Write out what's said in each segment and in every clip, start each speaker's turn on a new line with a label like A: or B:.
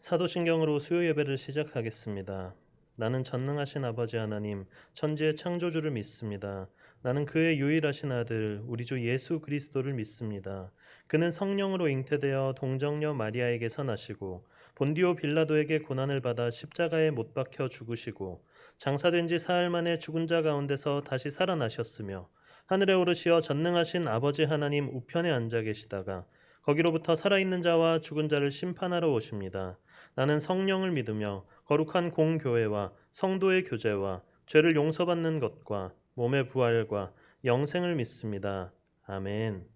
A: 사도신경으로 수요 예배를 시작하겠습니다. 나는 전능하신 아버지 하나님, 천지의 창조주를 믿습니다. 나는 그의 유일하신 아들, 우리 주 예수 그리스도를 믿습니다. 그는 성령으로 잉태되어 동정녀 마리아에게서 나시고 본디오 빌라도에게 고난을 받아 십자가에 못 박혀 죽으시고 장사된 지 사흘 만에 죽은 자 가운데서 다시 살아나셨으며 하늘에 오르시어 전능하신 아버지 하나님 우편에 앉아 계시다가 거기로부터 살아있는 자와 죽은 자를 심판하러 오십니다. 나는 성령을 믿으며 거룩한 공교회와 성도의 교제와 죄를 용서받는 것과 몸의 부활과 영생을 믿습니다. 아멘.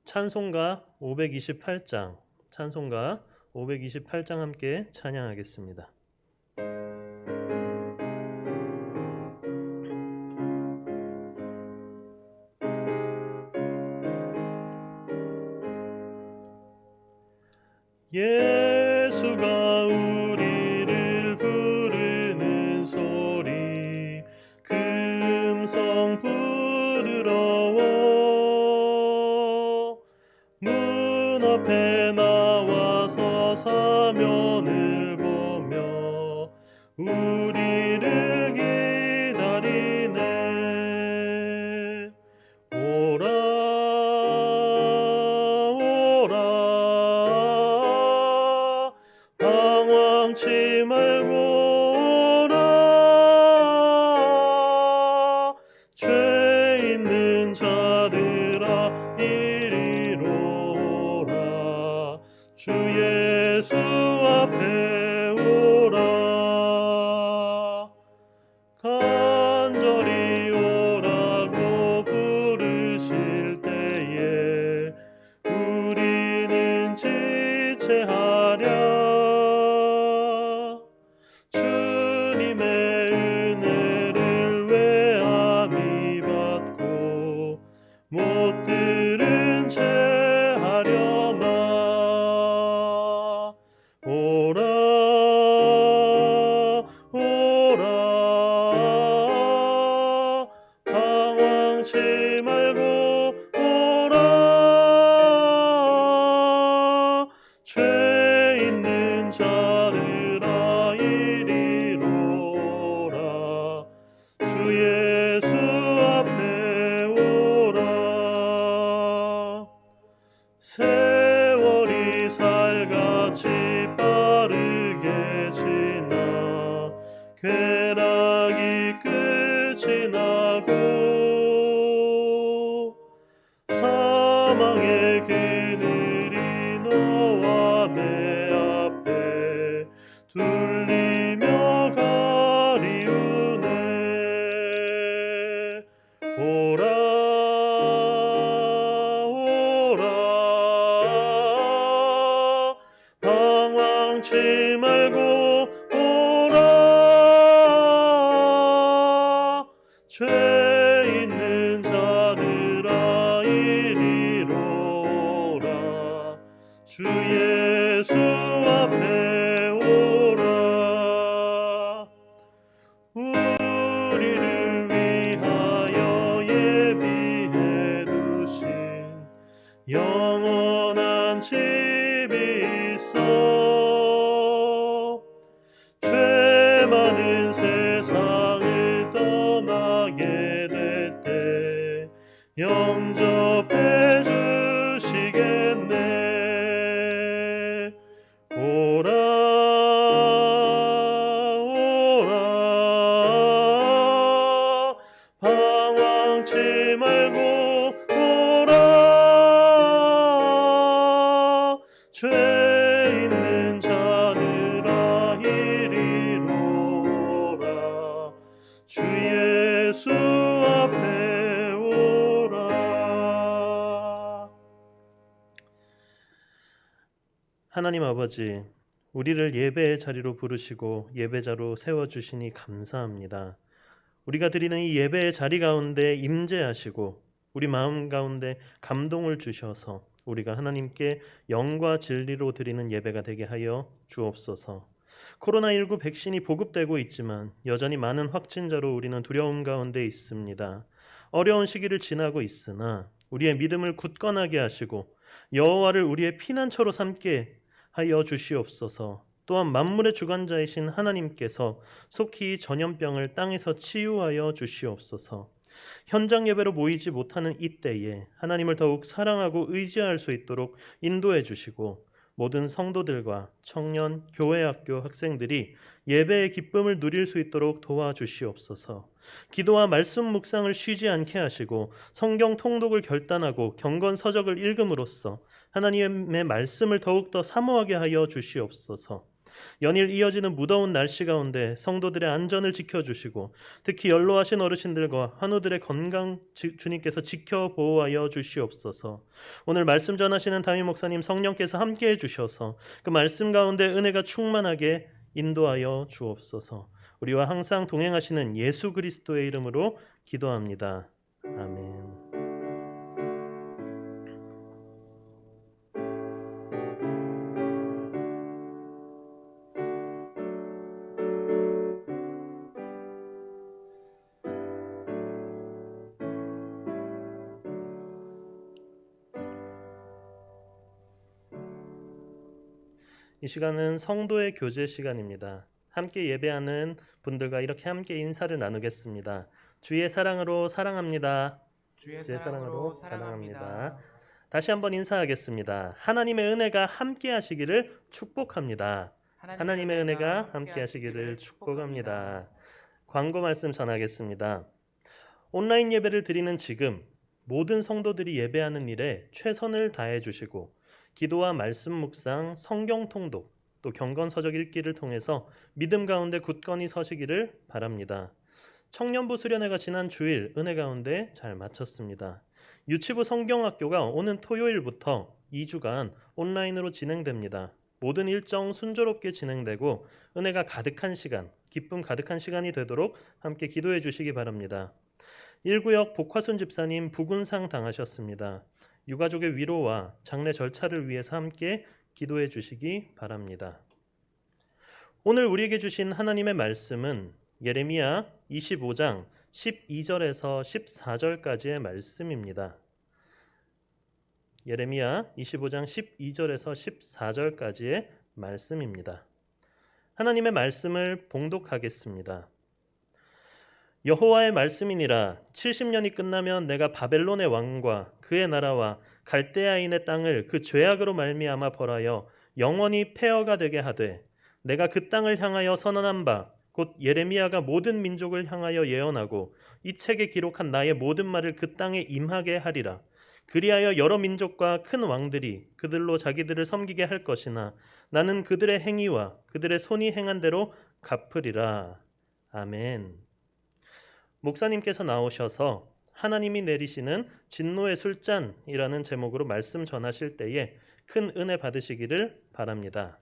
A: 찬송가 528장 함께 찬양하겠습니다. 예수가 우리를 부르는 소리 금성 부드러워 문 앞에 나와서 사면을 보며 우리를 기다리네. 오라 방황치 말고 오라. 죄 있는 자들아 이리로 오라. 주 예수 앞에 오라. 간절히 오라고 부르실 때에 우리는 지체하랴. 주님의 은혜를 외아미 받고 못 들은 채 하려나. 오라 방황치 말고 오라. 죄 있는 자들아 이리로 오라. 주 예수 앞에 오라. 세월이 살같이 빠르게 지나 쾌락이 끝이 나고 사망의 그늘이 너와 내 앞에 둘리며 가리우네. 오라 방황치 말고 오라. 죄 있는 자들아 이리로 오라. 주 예수 앞에 오라. 우리를 위하여 예비해 두신 영원한 집이 있어. 죄 많은 세상을 떠나게 될 때 영접해 주시겠네. 오라 방황치 말고 오라. 죄 있는 자들아 이리로 오라. 주 예수 앞에 오라. 하나님 아버지, 우리를 예배의 자리로 부르시고 예배자로 세워주시니 감사합니다. 우리가 드리는 이 예배의 자리 가운데 임재하시고 우리 마음 가운데 감동을 주셔서 우리가 하나님께 영과 진리로 드리는 예배가 되게 하여 주옵소서. 코로나19 백신이 보급되고 있지만 여전히 많은 확진자로 우리는 두려움 가운데 있습니다. 어려운 시기를 지나고 있으나 우리의 믿음을 굳건하게 하시고 여호와를 우리의 피난처로 삼게 하여 주시옵소서. 또한 만물의 주관자이신 하나님께서 속히 전염병을 땅에서 치유하여 주시옵소서. 현장 예배로 모이지 못하는 이때에 하나님을 더욱 사랑하고 의지할 수 있도록 인도해 주시고, 모든 성도들과 청년, 교회 학교 학생들이 예배의 기쁨을 누릴 수 있도록 도와주시옵소서. 기도와 말씀 묵상을 쉬지 않게 하시고 성경 통독을 결단하고 경건 서적을 읽음으로써 하나님의 말씀을 더욱더 사모하게 하여 주시옵소서. 연일 이어지는 무더운 날씨 가운데 성도들의 안전을 지켜주시고, 특히 연로하신 어르신들과 환우들의 건강 주님께서 지켜 보호하여 주시옵소서. 오늘 말씀 전하시는 담임 목사님 성령께서 함께해 주셔서 그 말씀 가운데 은혜가 충만하게 인도하여 주옵소서. 우리와 항상 동행하시는 예수 그리스도의 이름으로 기도합니다. 아멘. 이 시간은 성도의 교제 시간입니다. 함께 예배하는 분들과 이렇게 함께 인사를 나누겠습니다. 주의 사랑으로 사랑합니다.
B: 주의 사랑으로 사랑합니다.
A: 다시 한번 인사하겠습니다. 하나님의 은혜가 함께 하시기를 축복합니다. 하나님의 은혜가 함께 하시기를 축복합니다. 광고 말씀 전하겠습니다. 온라인 예배를 드리는 지금 모든 성도들이 예배하는 일에 최선을 다해 주시고, 기도와 말씀 묵상, 성경 통독, 또 경건 서적 읽기를 통해서 믿음 가운데 굳건히 서시기를 바랍니다. 청년부 수련회가 지난 주일 은혜 가운데 잘 마쳤습니다. 유치부 성경학교가 오는 토요일부터 2주간 온라인으로 진행됩니다. 모든 일정 순조롭게 진행되고 은혜가 가득한 시간, 기쁨 가득한 시간이 되도록 함께 기도해 주시기 바랍니다. 1구역 복화순 집사님 부군상 당하셨습니다. 유가족의 위로와 장례 절차를 위해서 함께 기도해 주시기 바랍니다. 오늘 우리에게 주신 하나님의 말씀은 예레미야 25장 12절에서 14절까지의 말씀입니다. 예레미야 25장 12절에서 14절까지의 말씀입니다. 하나님의 말씀을 봉독하겠습니다. 여호와의 말씀이니라. 70년이 끝나면 내가 바벨론의 왕과 그의 나라와 갈대아인의 땅을 그 죄악으로 말미암아 벌하여 영원히 폐허가 되게 하되, 내가 그 땅을 향하여 선언한 바 곧 예레미야가 모든 민족을 향하여 예언하고 이 책에 기록한 나의 모든 말을 그 땅에 임하게 하리라. 그리하여 여러 민족과 큰 왕들이 그들로 자기들을 섬기게 할 것이나 나는 그들의 행위와 그들의 손이 행한 대로 갚으리라. 아멘. 목사님께서 나오셔서 하나님이 내리시는 진노의 술잔이라는 제목으로 말씀 전하실 때에 큰 은혜 받으시기를 바랍니다.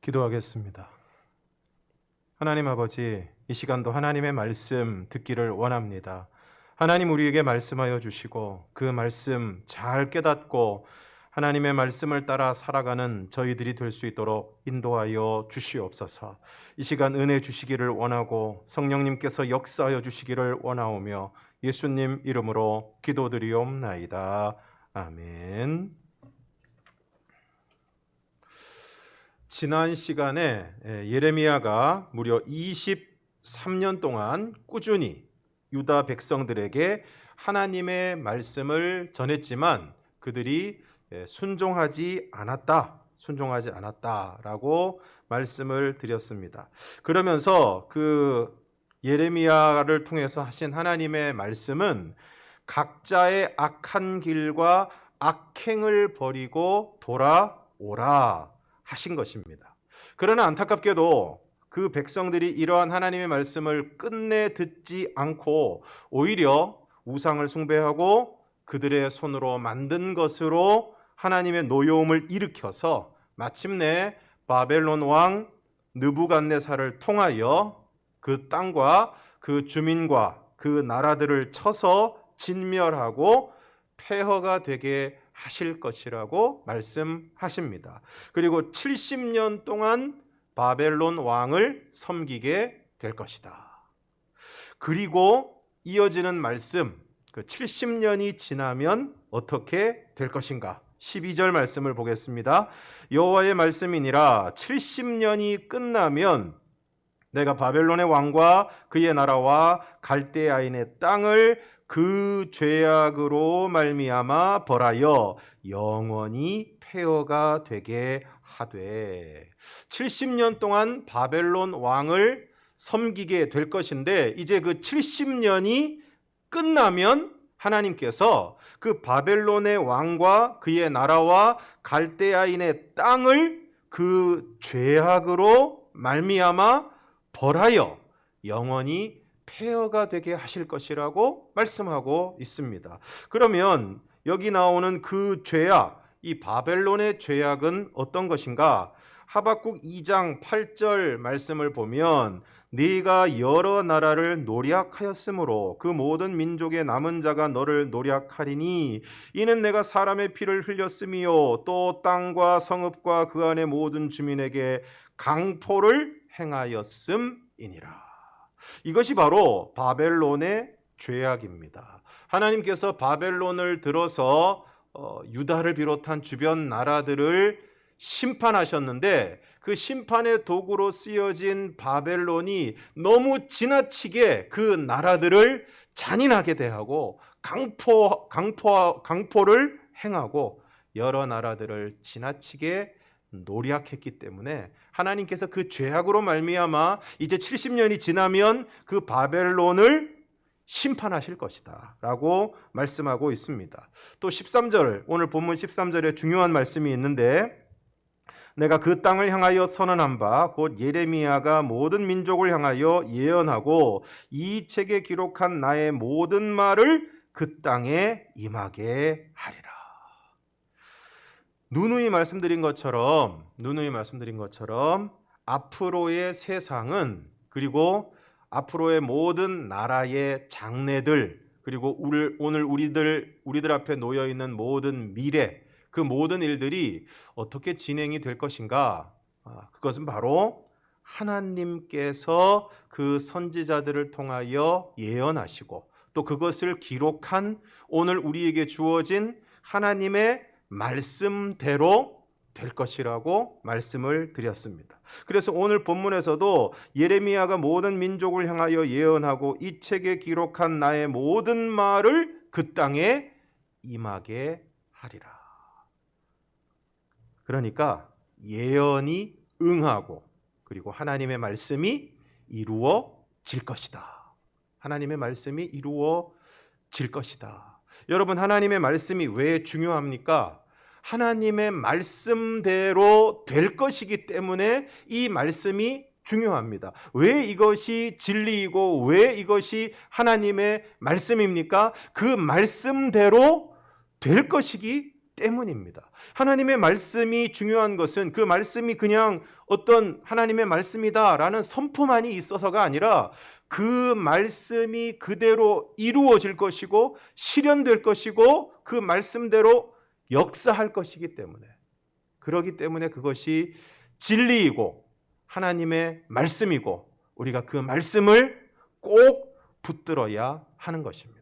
B: 기도하겠습니다. 하나님 아버지, 이 시간도 하나님의 말씀 듣기를 원합니다. 하나님 우리에게 말씀하여 주시고 그 말씀 잘 깨닫고 하나님의 말씀을 따라 살아가는 저희들이 될 수 있도록 인도하여 주시옵소서. 이 시간 은혜 주시기를 원하고 성령님께서 역사하여 주시기를 원하오며 예수님 이름으로 기도드리옵나이다. 아멘. 지난 시간에 예레미야가 무려 23년 동안 꾸준히 유다 백성들에게 하나님의 말씀을 전했지만 그들이 순종하지 않았다라고 말씀을 드렸습니다. 그러면서 그 예레미야를 통해서 하신 하나님의 말씀은 각자의 악한 길과 악행을 버리고 돌아오라 하신 것입니다. 그러나 안타깝게도 그 백성들이 이러한 하나님의 말씀을 끝내 듣지 않고 오히려 우상을 숭배하고 그들의 손으로 만든 것으로 하나님의 노여움을 일으켜서 마침내 바벨론 왕 느부갓네살을 통하여 그 땅과 그 주민과 그 나라들을 쳐서 진멸하고 폐허가 되게 하실 것이라고 말씀하십니다. 그리고 70년 동안 바벨론 왕을 섬기게 될 것이다. 그리고 이어지는 말씀, 그 70년이 지나면 어떻게 될 것인가? 12절 말씀을 보겠습니다. 여호와의 말씀이니라 70년이 끝나면 내가 바벨론의 왕과 그의 나라와 갈대아인의 땅을 그 죄악으로 말미암아 벌하여 영원히 폐허가 되게 하되 70년 동안 바벨론 왕을 섬기게 될 것인데 이제 그 70년이 끝나면 하나님께서 그 바벨론의 왕과 그의 나라와 갈대아인의 땅을 그 죄악으로 말미암아 벌하여 영원히 폐허가 되게 하실 것이라고 말씀하고 있습니다. 그러면 여기 나오는 그 죄악, 이 바벨론의 죄악은 어떤 것인가? 하박국 2장 8절 말씀을 보면 네가 여러 나라를 노략하였으므로 그 모든 민족의 남은 자가 너를 노략하리니 이는 내가 사람의 피를 흘렸음이요 또 땅과 성읍과 그 안의 모든 주민에게 강포를 행하였음이니라. 이것이 바로 바벨론의 죄악입니다. 하나님께서 바벨론을 들어서 유다를 비롯한 주변 나라들을 심판하셨는데 그 심판의 도구로 쓰여진 바벨론이 너무 지나치게 그 나라들을 잔인하게 대하고 강포를 행하고 여러 나라들을 지나치게 노략했기 때문에 하나님께서 그 죄악으로 말미암아 이제 70년이 지나면 그 바벨론을 심판하실 것이다 라고 말씀하고 있습니다. 또 13절, 오늘 본문 13절에 중요한 말씀이 있는데 내가 그 땅을 향하여 선언한 바 곧 예레미야가 모든 민족을 향하여 예언하고 이 책에 기록한 나의 모든 말을 그 땅에 임하게 하리라. 누누이 말씀드린 것처럼 앞으로의 세상은 그리고 앞으로의 모든 나라의 장래들 그리고 오늘 우리들 앞에 놓여 있는 모든 미래 그 모든 일들이 어떻게 진행이 될 것인가? 그것은 바로 하나님께서 그 선지자들을 통하여 예언하시고 또 그것을 기록한 오늘 우리에게 주어진 하나님의 말씀대로 될 것이라고 말씀을 드렸습니다. 그래서 오늘 본문에서도 예레미야가 모든 민족을 향하여 예언하고 이 책에 기록한 나의 모든 말을 그 땅에 임하게 하리라. 그러니까 예언이 응하고 그리고 하나님의 말씀이 이루어질 것이다. 하나님의 말씀이 이루어질 것이다. 여러분, 하나님의 말씀이 왜 중요합니까? 하나님의 말씀대로 될 것이기 때문에 이 말씀이 중요합니다. 왜 이것이 진리이고 왜 이것이 하나님의 말씀입니까? 그 말씀대로 될 것이기 때문입니다. 하나님의 말씀이 중요한 것은 그 말씀이 그냥 어떤 하나님의 말씀이다라는 선포만이 있어서가 아니라 그 말씀이 그대로 이루어질 것이고 실현될 것이고 그 말씀대로 역사할 것이기 때문에 그렇기 때문에 그것이 진리이고 하나님의 말씀이고 우리가 그 말씀을 꼭 붙들어야 하는 것입니다.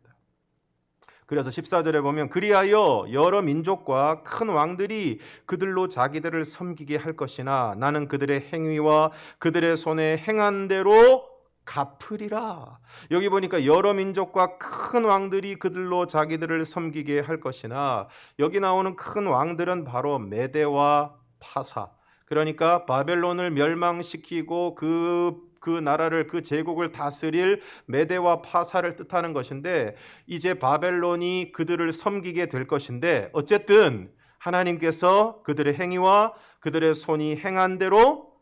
B: 그래서 14절에 보면 그리하여 여러 민족과 큰 왕들이 그들로 자기들을 섬기게 할 것이나 나는 그들의 행위와 그들의 손에 행한 대로 갚으리라. 여기 보니까 여러 민족과 큰 왕들이 그들로 자기들을 섬기게 할 것이나 여기 나오는 큰 왕들은 바로 메대와 파사, 그러니까 바벨론을 멸망시키고 그 나라를 그 제국을 다스릴 메대와 파사를 뜻하는 것인데 이제 바벨론이 그들을 섬기게 될 것인데 어쨌든 하나님께서 그들의 행위와 그들의 손이 행한 대로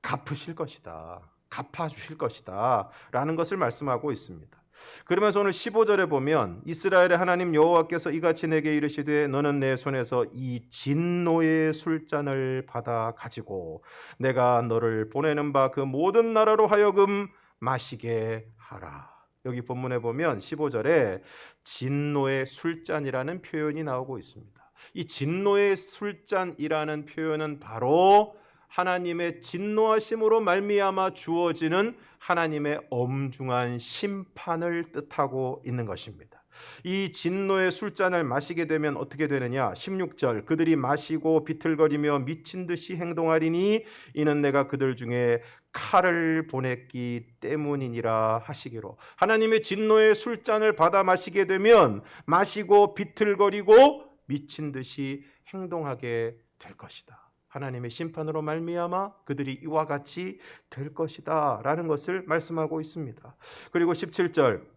B: 갚으실 것이다. 갚아주실 것이다 라는 것을 말씀하고 있습니다. 그러면서 오늘 15절에 보면 이스라엘의 하나님 여호와께서 이같이 내게 이르시되 너는 내 손에서 이 진노의 술잔을 받아 가지고 내가 너를 보내는 바 그 모든 나라로 하여금 마시게 하라. 여기 본문에 보면 15절에 진노의 술잔이라는 표현이 나오고 있습니다. 이 진노의 술잔이라는 표현은 바로 하나님의 진노하심으로 말미암아 주어지는 하나님의 엄중한 심판을 뜻하고 있는 것입니다. 이 진노의 술잔을 마시게 되면 어떻게 되느냐? 16절, 그들이 마시고 비틀거리며 미친 듯이 행동하리니 이는 내가 그들 중에 칼을 보냈기 때문이니라 하시기로, 하나님의 진노의 술잔을 받아 마시게 되면 마시고 비틀거리고 미친 듯이 행동하게 될 것이다. 하나님의 심판으로 말미암아 그들이 이와 같이 될 것이다 라는 것을 말씀하고 있습니다. 그리고 17절,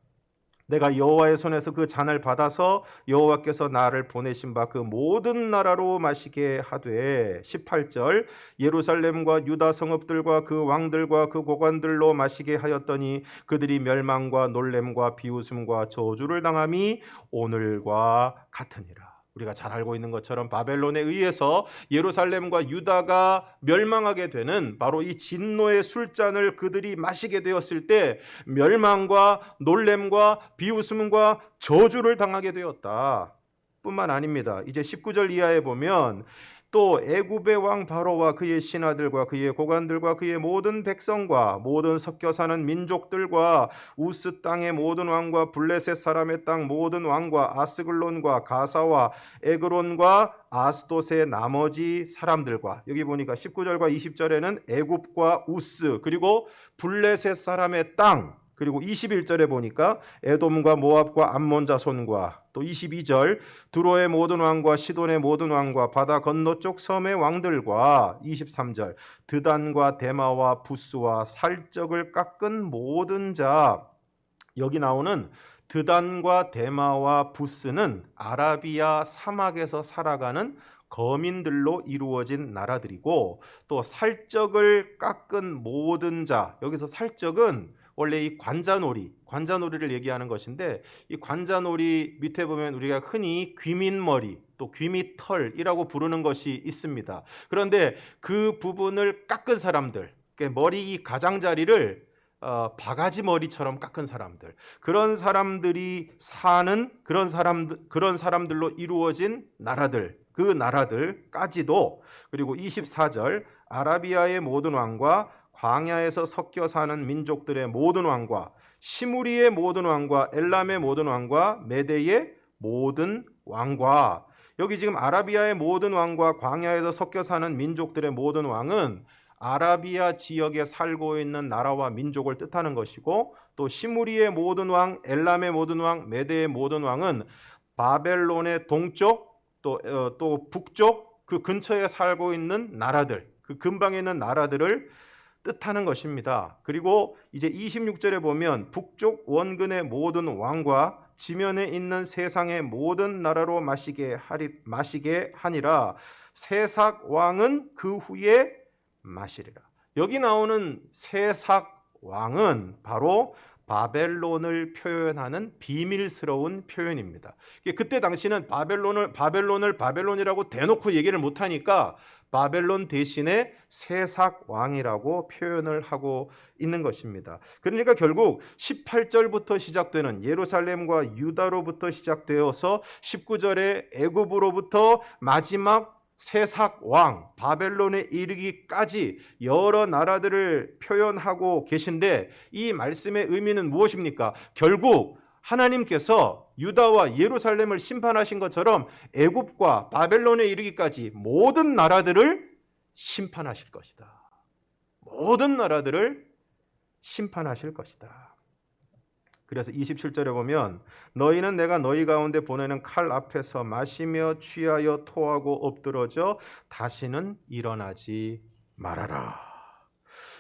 B: 내가 여호와의 손에서 그 잔을 받아서 여호와께서 나를 보내신 바 그 모든 나라로 마시게 하되, 18절, 예루살렘과 유다 성읍들과 그 왕들과 그 고관들로 마시게 하였더니 그들이 멸망과 놀램과 비웃음과 저주를 당함이 오늘과 같으니라. 우리가 잘 알고 있는 것처럼 바벨론에 의해서 예루살렘과 유다가 멸망하게 되는 바로 이 진노의 술잔을 그들이 마시게 되었을 때 멸망과 놀램과 비웃음과 저주를 당하게 되었다 뿐만 아닙니다. 이제 19절 이하에 보면 또 애굽의 왕 바로와 그의 신하들과 그의 고관들과 그의 모든 백성과 모든 섞여 사는 민족들과 우스 땅의 모든 왕과 블레셋 사람의 땅 모든 왕과 아스글론과 가사와 에그론과 아스돗의 나머지 사람들과, 여기 보니까 19절과 20절에는 애굽과 우스 그리고 블레셋 사람의 땅, 그리고 21절에 보니까 에돔과 모압과 암몬 자손과, 또 22절 두로의 모든 왕과 시돈의 모든 왕과 바다 건너쪽 섬의 왕들과, 23절 드단과 데마와 부스와 살적을 깎은 모든 자. 여기 나오는 드단과 데마와 부스는 아라비아 사막에서 살아가는 거민들로 이루어진 나라들이고, 또 살적을 깎은 모든 자, 여기서 살적은 원래 이 관자놀이를 얘기하는 것인데, 이 관자놀이 밑에 보면 우리가 흔히 귀밑머리 또 귀밑털이라고 부르는 것이 있습니다. 그런데 그 부분을 깎은 사람들, 머리 가장자리를 바가지 머리처럼 깎은 사람들, 그런 사람들이 사는 그런 사람들로 이루어진 나라들, 그 나라들까지도. 그리고 24절 아라비아의 모든 왕과 광야에서 섞여 사는 민족들의 모든 왕과 시무리의 모든 왕과 엘람의 모든 왕과 메대의 모든 왕과, 여기 지금 아라비아의 모든 왕과 광야에서 섞여 사는 민족들의 모든 왕은 아라비아 지역에 살고 있는 나라와 민족을 뜻하는 것이고, 또 시무리의 모든 왕, 엘람의 모든 왕, 메대의 모든 왕은 바벨론의 동쪽 또 북쪽 그 근처에 살고 있는 나라들, 그 근방에 있는 나라들을 뜻하는 것입니다. 그리고 이제 26절에 보면 북쪽 원근의 모든 왕과 지면에 있는 세상의 모든 나라로 마시게 하니라. 세삭 왕은 그 후에 마시리라. 여기 나오는 세삭 왕은 바로 바벨론을 표현하는 비밀스러운 표현입니다. 그때 당시는 바벨론이라고 대놓고 얘기를 못하니까 바벨론 대신에 세삭 왕이라고 표현을 하고 있는 것입니다. 그러니까 결국 18절부터 시작되는 예루살렘과 유다로부터 시작되어서 19절에 애굽으로부터 마지막 세삭 왕 바벨론에 이르기까지 여러 나라들을 표현하고 계신데, 이 말씀의 의미는 무엇입니까? 결국 하나님께서 유다와 예루살렘을 심판하신 것처럼 애굽과 바벨론에 이르기까지 모든 나라들을 심판하실 것이다. 모든 나라들을 심판하실 것이다. 그래서 27절에 보면 너희는 내가 너희 가운데 보내는 칼 앞에서 마시며 취하여 토하고 엎드러져 다시는 일어나지 말아라.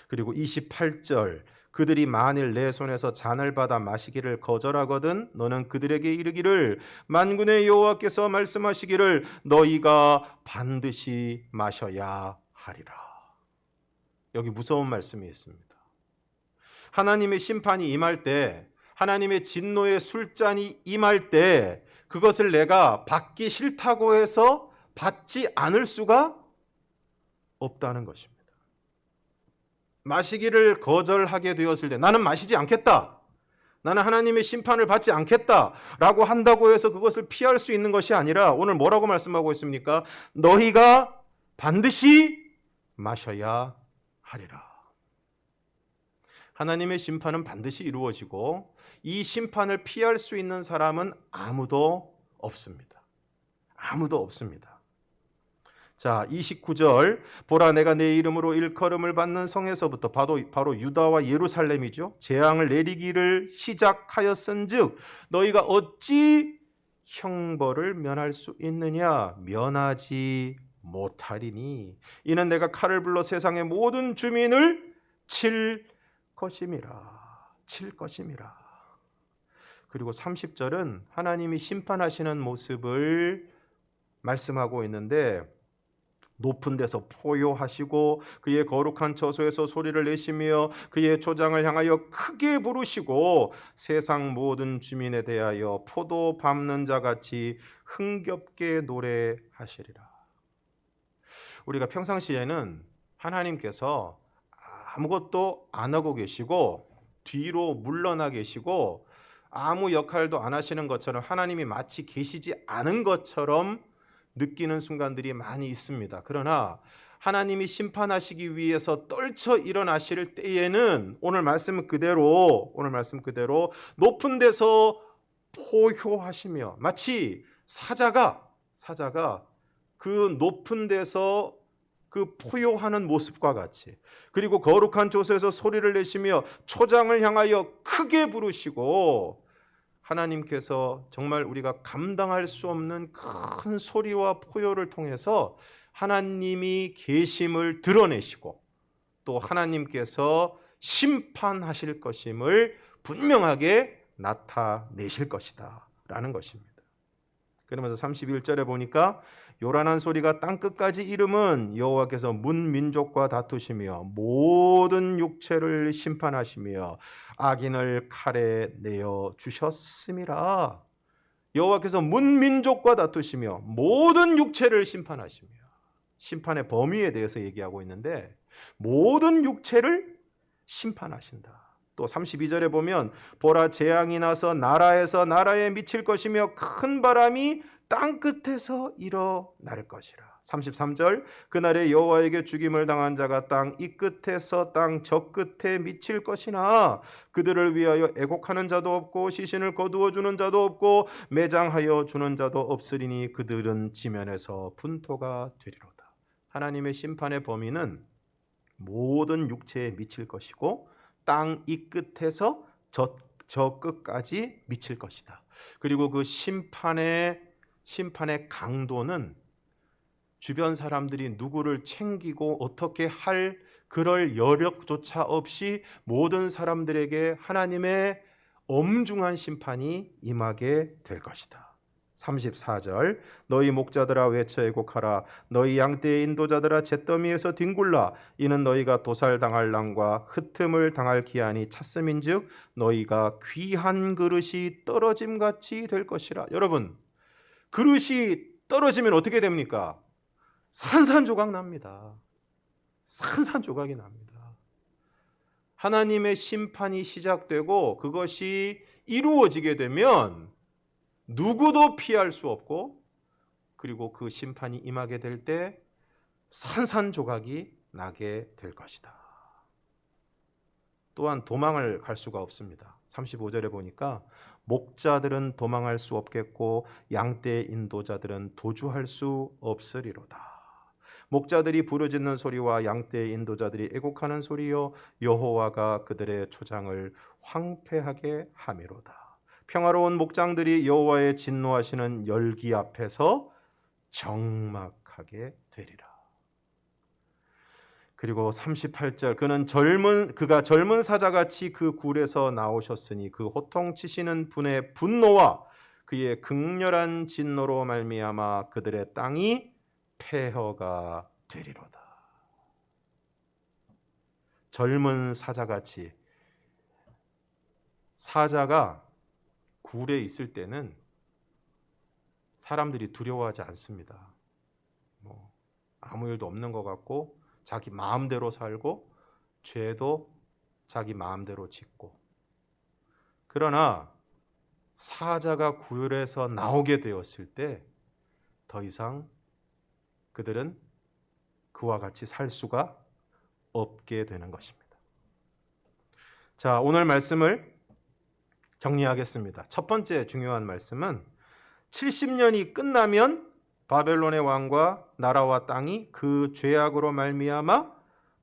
B: 그리고 28절 그들이 만일 내 손에서 잔을 받아 마시기를 거절하거든 너는 그들에게 이르기를 만군의 여호와께서 말씀하시기를 너희가 반드시 마셔야 하리라. 여기 무서운 말씀이 있습니다. 하나님의 심판이 임할 때, 하나님의 진노의 술잔이 임할 때 그것을 내가 받기 싫다고 해서 받지 않을 수가 없다는 것입니다. 마시기를 거절하게 되었을 때 나는 마시지 않겠다, 나는 하나님의 심판을 받지 않겠다라고 한다고 해서 그것을 피할 수 있는 것이 아니라 오늘 뭐라고 말씀하고 있습니까? 너희가 반드시 마셔야 하리라. 하나님의 심판은 반드시 이루어지고 이 심판을 피할 수 있는 사람은 아무도 없습니다. 아무도 없습니다. 자, 29절 보라 내가 내 이름으로 일컬음을 받는 성에서부터 바로 유다와 예루살렘이죠. 재앙을 내리기를 시작하였은즉 너희가 어찌 형벌을 면할 수 있느냐? 면하지 못하리니 이는 내가 칼을 불러 세상의 모든 주민을 칠 것임이라. 칠 것임이라. 그리고 30절은 하나님이 심판하시는 모습을 말씀하고 있는데 높은 데서 포효하시고 그의 거룩한 처소에서 소리를 내시며 그의 초장을 향하여 크게 부르시고 세상 모든 주민에 대하여 포도 밟는 자같이 흥겹게 노래하시리라. 우리가 평상시에는 하나님께서 아무것도 안 하고 계시고 뒤로 물러나 계시고 아무 역할도 안 하시는 것처럼 하나님이 마치 계시지 않은 것처럼 느끼는 순간들이 많이 있습니다. 그러나 하나님이 심판하시기 위해서 떨쳐 일어나실 때에는 오늘 말씀 그대로 높은 데서 포효하시며 마치 사자가 그 높은 데서 그 포효하는 모습과 같이 그리고 거룩한 곳에서 소리를 내시며 초장을 향하여 크게 부르시고 하나님께서 정말 우리가 감당할 수 없는 큰 소리와 포효를 통해서 하나님이 계심을 드러내시고 또 하나님께서 심판하실 것임을 분명하게 나타내실 것이다 라는 것입니다. 그러면서 31절에 보니까 요란한 소리가 땅끝까지 이름은 여호와께서 문 민족과 다투시며 모든 육체를 심판하시며 악인을 칼에 내어 주셨음이라. 여호와께서 문 민족과 다투시며 모든 육체를 심판하시며 심판의 범위에 대해서 얘기하고 있는데 모든 육체를 심판하신다. 또 32절에 보면 보라 재앙이 나서 나라에서 나라에 미칠 것이며 큰 바람이 땅끝에서 일어날 것이라. 33절 그날에 여호와에게 죽임을 당한 자가 땅 이 끝에서 땅 저 끝에 미칠 것이나 그들을 위하여 애곡하는 자도 없고 시신을 거두어 주는 자도 없고 매장하여 주는 자도 없으리니 그들은 지면에서 분토가 되리로다. 하나님의 심판의 범위는 모든 육체에 미칠 것이고 땅 이 끝에서 저 끝까지 미칠 것이다. 그리고 그 심판의 강도는 주변 사람들이 누구를 챙기고 어떻게 할 그럴 여력조차 없이 모든 사람들에게 하나님의 엄중한 심판이 임하게 될 것이다. 34절 너희 목자들아 외쳐 애곡하라 너희 양떼의 인도자들아 잿더미에서 뒹굴라 이는 너희가 도살당할 난과 흩음을 당할 기한이 찼음인즉 너희가 귀한 그릇이 떨어짐같이 될 것이라. 여러분 그릇이 떨어지면 어떻게 됩니까? 산산조각 납니다. 산산조각이 납니다. 하나님의 심판이 시작되고 그것이 이루어지게 되면 누구도 피할 수 없고 그리고 그 심판이 임하게 될 때 산산조각이 나게 될 것이다. 또한 도망을 갈 수가 없습니다. 35절에 보니까 목자들은 도망할 수 없겠고 양떼 인도자들은 도주할 수 없으리로다. 목자들이 부르짖는 소리와 양떼 인도자들이 애곡하는 소리요 여호와가 그들의 초장을 황폐하게 함이로다. 평화로운 목장들이 여호와의 진노하시는 열기 앞에서 적막하게 되리라. 그리고 38절 그가 젊은 사자같이 그 굴에서 나오셨으니 그 호통치시는 분의 분노와 그의 극렬한 진노로 말미암아 그들의 땅이 폐허가 되리로다. 젊은 사자같이 사자가 굴에 있을 때는 사람들이 두려워하지 않습니다. 아무 일도 없는 것 같고 자기 마음대로 살고 죄도 자기 마음대로 짓고 그러나 사자가 굴에서 나오게 되었을 때 더 이상 그들은 그와 같이 살 수가 없게 되는 것입니다. 자, 오늘 말씀을 정리하겠습니다. 첫 번째 중요한 말씀은 70년이 끝나면 바벨론의 왕과 나라와 땅이 그 죄악으로 말미암아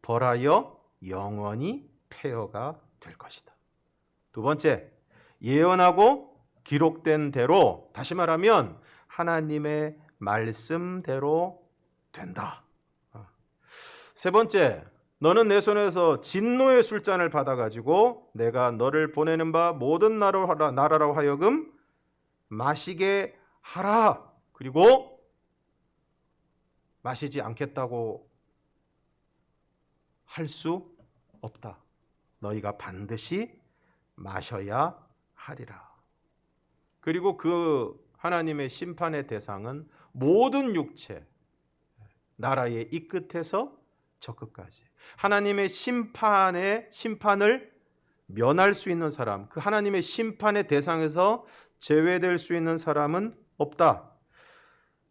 B: 벌하여 영원히 폐허가 될 것이다. 두 번째, 예언하고 기록된 대로, 다시 말하면 하나님의 말씀대로 된다. 세 번째, 너는 내 손에서 진노의 술잔을 받아가지고 내가 너를 보내는 바 모든 나라로 하여금 마시게 하라. 그리고 마시지 않겠다고 할 수 없다. 너희가 반드시 마셔야 하리라. 그리고 그 하나님의 심판의 대상은 모든 육체, 나라의 이 끝에서 저 끝까지 하나님의 심판을 면할 수 있는 사람, 그 하나님의 심판의 대상에서 제외될 수 있는 사람은 없다.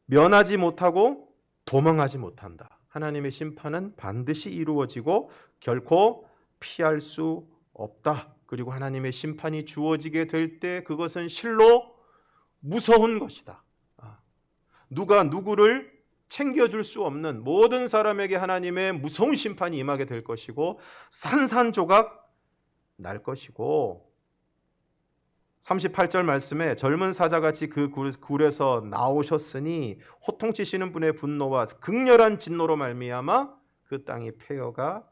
B: 면하지 못하고 도망하지 못한다. 하나님의 심판은 반드시 이루어지고 결코 피할 수 없다. 그리고 하나님의 심판이 주어지게 될 때 그것은 실로 무서운 것이다. 누가 누구를 챙겨줄 수 없는 모든 사람에게 하나님의 무서운 심판이 임하게 될 것이고 산산조각 날 것이고 38절 말씀에 젊은 사자같이 그 굴에서 나오셨으니 호통치시는 분의 분노와 극렬한 진노로 말미암아 그 땅이 폐허가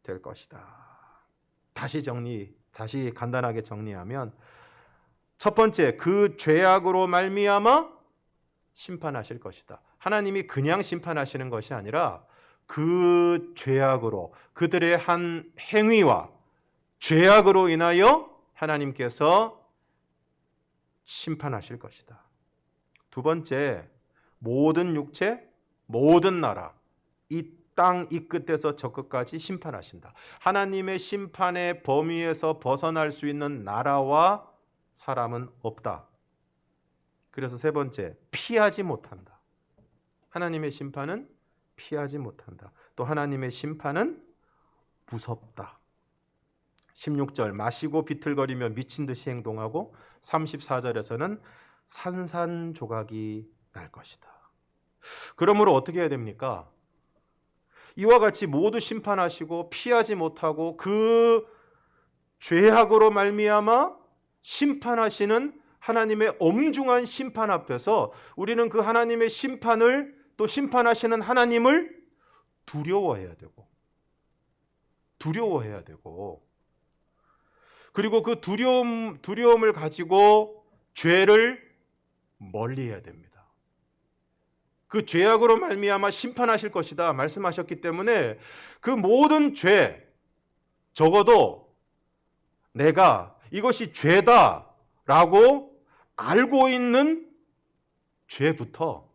B: 될 것이다. 다시 간단하게 정리하면 첫 번째, 그 죄악으로 말미암아 심판하실 것이다. 하나님이 그냥 심판하시는 것이 아니라 그 죄악으로, 그들의 한 행위와 죄악으로 인하여 하나님께서 심판하실 것이다. 두 번째, 모든 육체, 모든 나라, 이 땅 이 끝에서 저 끝까지 심판하신다. 하나님의 심판의 범위에서 벗어날 수 있는 나라와 사람은 없다. 그래서 세 번째, 피하지 못한다. 하나님의 심판은 피하지 못한다. 또 하나님의 심판은 무섭다. 16절, 마시고 비틀거리며 미친 듯이 행동하고 34절에서는 산산조각이 날 것이다. 그러므로 어떻게 해야 됩니까? 이와 같이 모두 심판하시고 피하지 못하고 그 죄악으로 말미암아 심판하시는 하나님의 엄중한 심판 앞에서 우리는 그 하나님의 심판을, 또 심판하시는 하나님을 두려워해야 되고 그리고 그 두려움을 가지고 죄를 멀리해야 됩니다. 그 죄악으로 말미암아 심판하실 것이다 말씀하셨기 때문에 그 모든 죄, 적어도 내가 이것이 죄다라고 알고 있는 죄부터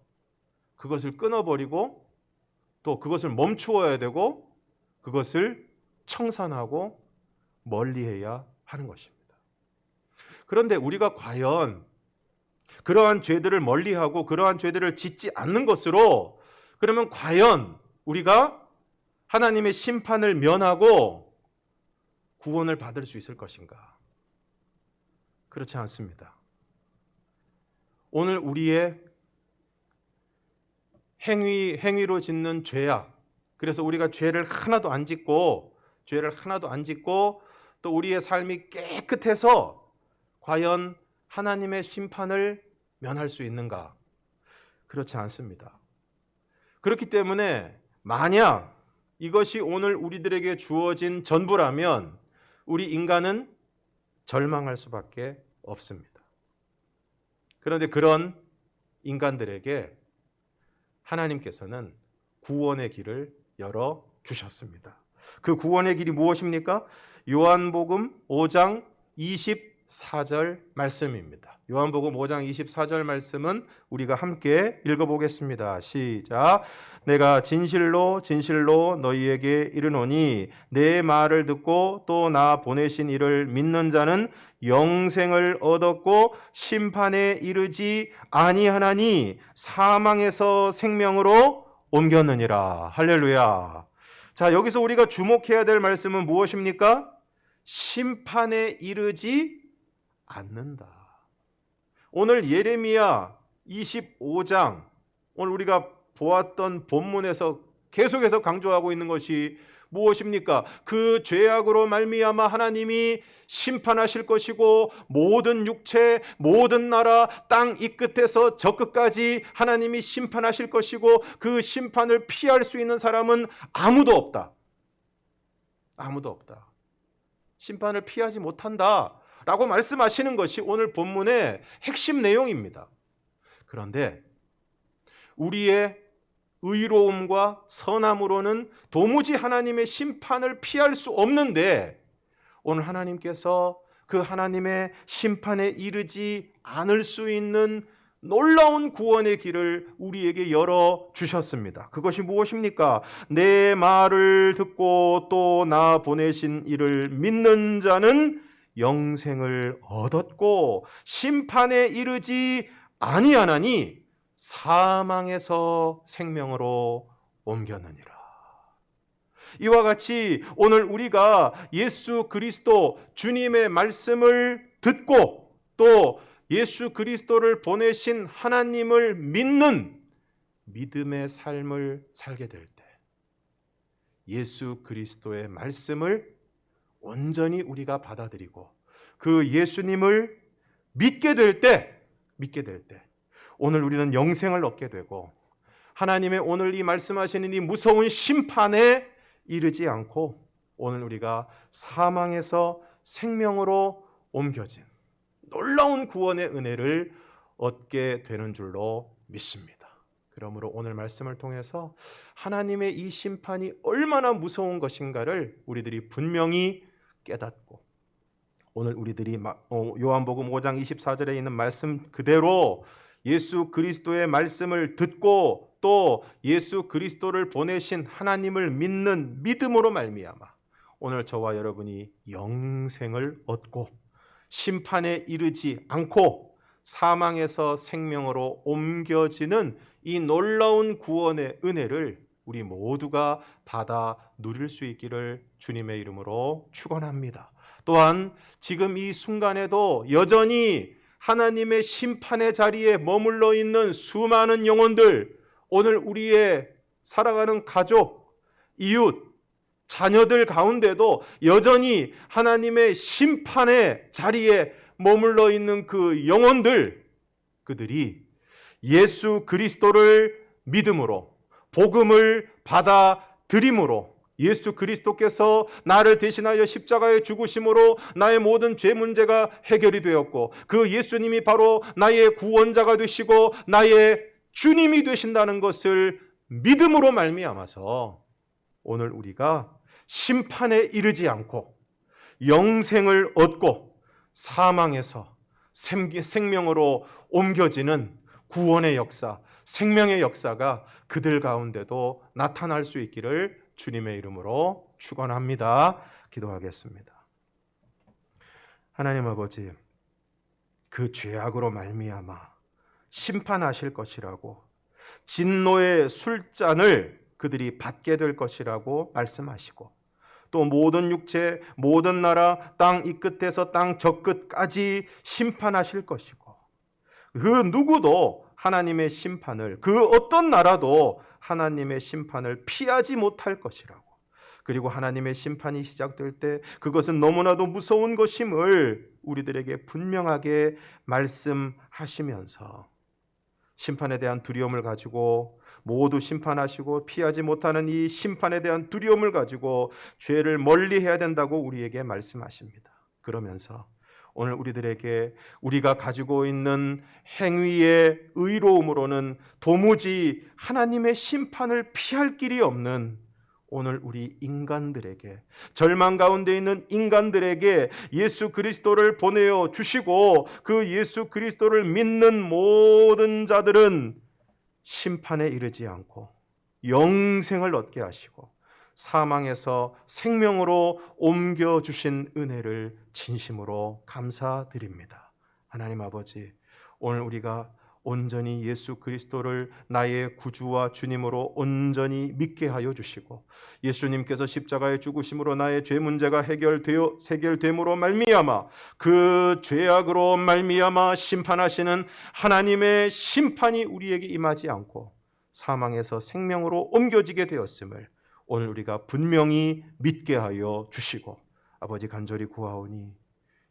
B: 그것을 끊어버리고 또 그것을 멈추어야 되고 그것을 청산하고 멀리해야 하는 것입니다. 그런데 우리가 과연 그러한 죄들을 멀리하고 그러한 죄들을 짓지 않는 것으로, 그러면 과연 우리가 하나님의 심판을 면하고 구원을 받을 수 있을 것인가? 그렇지 않습니다. 오늘 우리의 행위로 짓는 죄악, 그래서 우리가 죄를 하나도 안 짓고 또 우리의 삶이 깨끗해서 과연 하나님의 심판을 면할 수 있는가? 그렇지 않습니다. 그렇기 때문에 만약 이것이 오늘 우리들에게 주어진 전부라면 우리 인간은 절망할 수밖에 없습니다. 그런데 그런 인간들에게 하나님께서는 구원의 길을 열어 주셨습니다. 그 구원의 길이 무엇입니까? 요한복음 5장 24절 말씀입니다. 요한복음 5장 24절 말씀은 우리가 함께 읽어보겠습니다. 시작. 내가 진실로 너희에게 이르노니 내 말을 듣고 또 나 보내신 이를 믿는 자는 영생을 얻었고 심판에 이르지 아니하나니 사망에서 생명으로 옮겼느니라. 할렐루야. 자, 여기서 우리가 주목해야 될 말씀은 무엇입니까? 심판에 이르지 않는다. 오늘 예레미야 25장, 오늘 우리가 보았던 본문에서 계속해서 강조하고 있는 것이 무엇입니까? 그 죄악으로 말미암아 하나님이 심판하실 것이고, 모든 육체, 모든 나라, 땅 이 끝에서 저 끝까지 하나님이 심판하실 것이고, 그 심판을 피할 수 있는 사람은 아무도 없다. 아무도 없다. 심판을 피하지 못한다 라고 말씀하시는 것이 오늘 본문의 핵심 내용입니다. 그런데 우리의 의로움과 선함으로는 도무지 하나님의 심판을 피할 수 없는데, 오늘 하나님께서 그 하나님의 심판에 이르지 않을 수 있는 놀라운 구원의 길을 우리에게 열어주셨습니다. 그것이 무엇입니까? 내 말을 듣고 또 나 보내신 이를 믿는 자는 영생을 얻었고 심판에 이르지 아니하나니 사망에서 생명으로 옮겼느니라. 이와 같이 오늘 우리가 예수 그리스도 주님의 말씀을 듣고 또 예수 그리스도를 보내신 하나님을 믿는 믿음의 삶을 살게 될 때, 예수 그리스도의 말씀을 온전히 우리가 받아들이고 그 예수님을 믿게 될 때, 오늘 우리는 영생을 얻게 되고 하나님의 오늘 이 말씀하시는 이 무서운 심판에 이르지 않고 오늘 우리가 사망에서 생명으로 옮겨진 놀라운 구원의 은혜를 얻게 되는 줄로 믿습니다. 그러므로 오늘 말씀을 통해서 하나님의 이 심판이 얼마나 무서운 것인가를 우리들이 분명히 깨닫고, 오늘 우리들이 요한복음 5장 24절에 있는 말씀 그대로 예수 그리스도의 말씀을 듣고 또 예수 그리스도를 보내신 하나님을 믿는 믿음으로 말미암아 오늘 저와 여러분이 영생을 얻고 심판에 이르지 않고 사망에서 생명으로 옮겨지는 이 놀라운 구원의 은혜를 우리 모두가 받아 누릴 수 있기를 주님의 이름으로 축원합니다. 또한 지금 이 순간에도 여전히 하나님의 심판의 자리에 머물러 있는 수많은 영혼들, 오늘 우리의 살아가는 가족, 이웃, 자녀들 가운데도 여전히 하나님의 심판의 자리에 머물러 있는 그 영혼들, 그들이 예수 그리스도를 믿음으로 복음을 받아들임으로 예수 그리스도께서 나를 대신하여 십자가에 죽으심으로 나의 모든 죄 문제가 해결이 되었고 그 예수님이 바로 나의 구원자가 되시고 나의 주님이 되신다는 것을 믿음으로 말미암아서 오늘 우리가 심판에 이르지 않고 영생을 얻고 사망에서 생명으로 옮겨지는 구원의 역사, 생명의 역사가 그들 가운데도 나타날 수 있기를 주님의 이름으로 축원합니다. 기도하겠습니다. 하나님 아버지, 그 죄악으로 말미암아 심판하실 것이라고, 진노의 술잔을 그들이 받게 될 것이라고 말씀하시고 또 모든 육체, 모든 나라, 땅 이 끝에서 땅 저 끝까지 심판하실 것이고 그 누구도 하나님의 심판을, 그 어떤 나라도 하나님의 심판을 피하지 못할 것이라고, 그리고 하나님의 심판이 시작될 때 그것은 너무나도 무서운 것임을 우리들에게 분명하게 말씀하시면서 심판에 대한 두려움을 가지고 모두 심판하시고 피하지 못하는 이 심판에 대한 두려움을 가지고 죄를 멀리해야 된다고 우리에게 말씀하십니다. 그러면서 오늘 우리들에게 우리가 가지고 있는 행위의 의로움으로는 도무지 하나님의 심판을 피할 길이 없는 오늘 우리 인간들에게, 절망 가운데 있는 인간들에게 예수 그리스도를 보내어 주시고 그 예수 그리스도를 믿는 모든 자들은 심판에 이르지 않고 영생을 얻게 하시고 사망에서 생명으로 옮겨주신 은혜를 진심으로 감사드립니다. 하나님 아버지, 오늘 우리가 온전히 예수 그리스도를 나의 구주와 주님으로 온전히 믿게 하여 주시고, 예수님께서 십자가의 죽으심으로 나의 죄 문제가 해결됨으로 말미암아 그 죄악으로 말미암아 심판하시는 하나님의 심판이 우리에게 임하지 않고 사망에서 생명으로 옮겨지게 되었음을 오늘 우리가 분명히 믿게 하여 주시고, 아버지 간절히 구하오니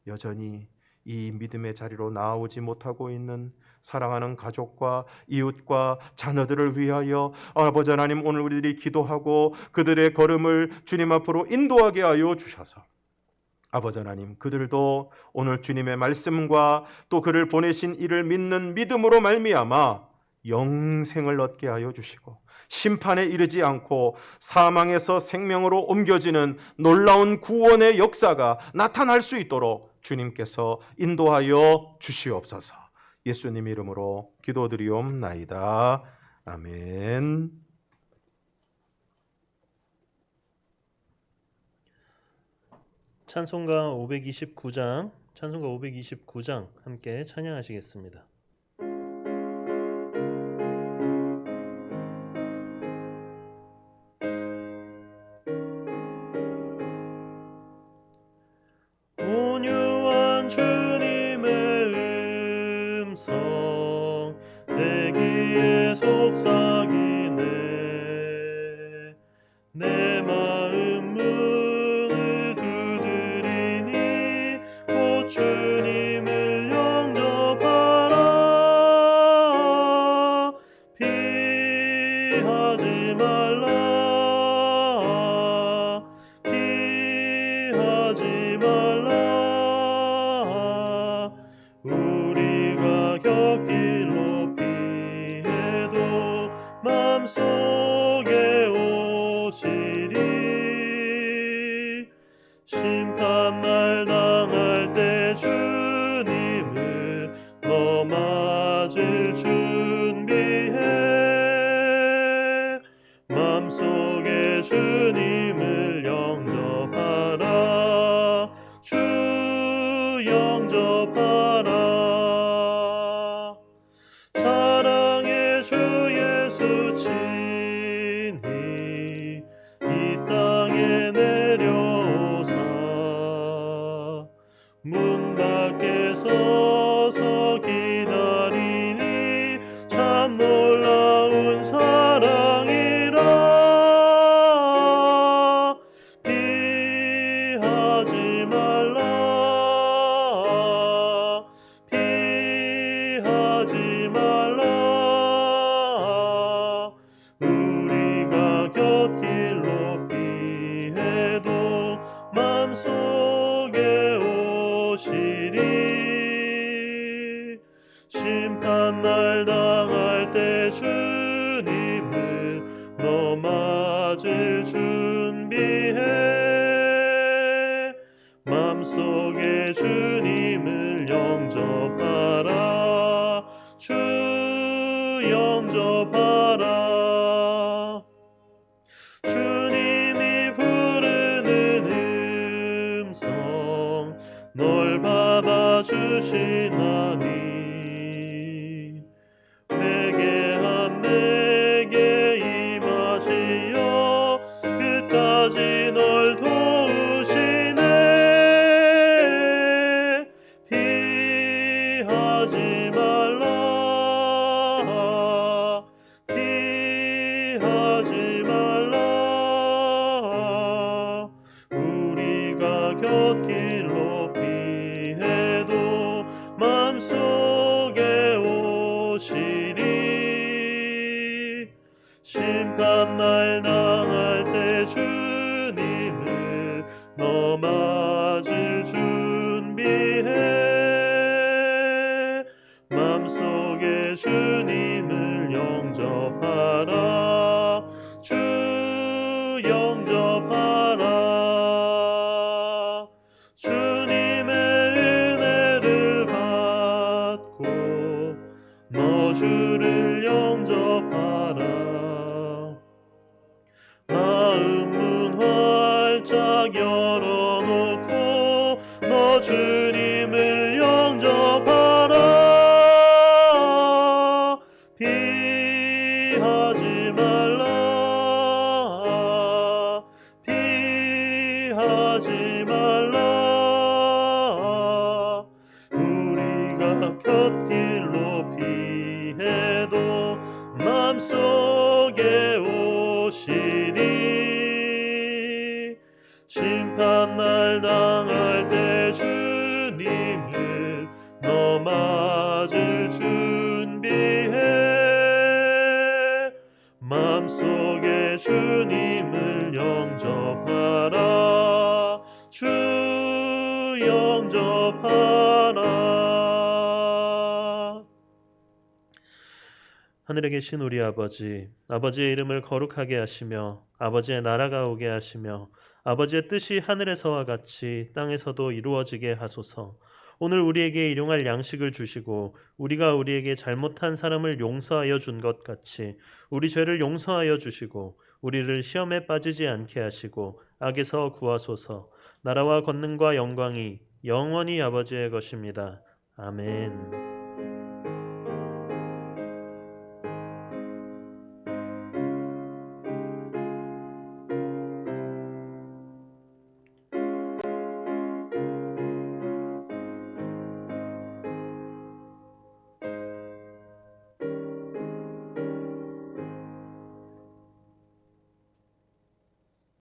B: 여전히 이 믿음의 자리로 나아오지 못하고 있는 사랑하는 가족과 이웃과 자녀들을 위하여 아버지 하나님, 오늘 우리들이 기도하고 그들의 걸음을 주님 앞으로 인도하게 하여 주셔서 아버지 하나님, 그들도 오늘 주님의 말씀과 또 그를 보내신 이를 믿는 믿음으로 말미암아 영생을 얻게 하여 주시고, 심판에 이르지 않고 사망에서 생명으로 옮겨지는 놀라운 구원의 역사가 나타날 수 있도록 주님께서 인도하여 주시옵소서. 예수님 이름으로 기도드리옵나이다. 아멘.
A: 찬송가 529장 함께 찬양하시겠습니다. 온유한 주님의 음성 내 귀에 속삭이네. 내 마음 문을 두드리니 곧 주님을 영접하라. 피하지 말라. 피하지 말라. 우리가 곁길로 피해도 맘속에 오시리. 심판날 당할 때 주님을 너 맞을 준비해. 맘속에 주님을 영접하라. 주 영접하라. 사랑의 주 예수 친히 이 땅에 내려오사 문 밖에 서서 기다리니 참 놀라운 사랑이라. 피하지 말라. 피하지 말라. 우리가 곁길로 피해도 맘속에 오시리. 심판날 당할 때 주님을 너 맞을 준비해. 맘속에 주님을 영접하라. 주 영접하라. 주님이 부르는 음성 널 받아주시나니. 회개한 내게 임하시어 끝까지 널 도우시네. 피하지 말라. 피하지 말라. 우리가 곁길로 피해도 맘속에 오시리. 심판날 당할 때 주님을 너 맞을 준비해. 맘속에 주님을 영접하라. 주 영접하라. 주님의 은혜를 받고 너 주를 영접하라. 마음 문 활짝 열어놓고 너 주님을 영접하라. 곁길로 피해도 맘속에 오시리. 심판날 당할 때 주님을 너 맞을 준비해. 맘속에 주님을 영접하라. 주 영접하라. 하늘에 계신 우리 아버지, 아버지의 이름을 거룩하게 하시며 아버지의 나라가 오게 하시며 아버지의 뜻이 하늘에서와 같이 땅에서도 이루어지게 하소서. 오늘 우리에게 일용할 양식을 주시고 우리가 우리에게 잘못한 사람을 용서하여 준 것 같이 우리 죄를 용서하여 주시고 우리를 시험에 빠지지 않게 하시고 악에서 구하소서. 나라와 권능과 영광이 영원히 아버지의 것입니다. 아멘.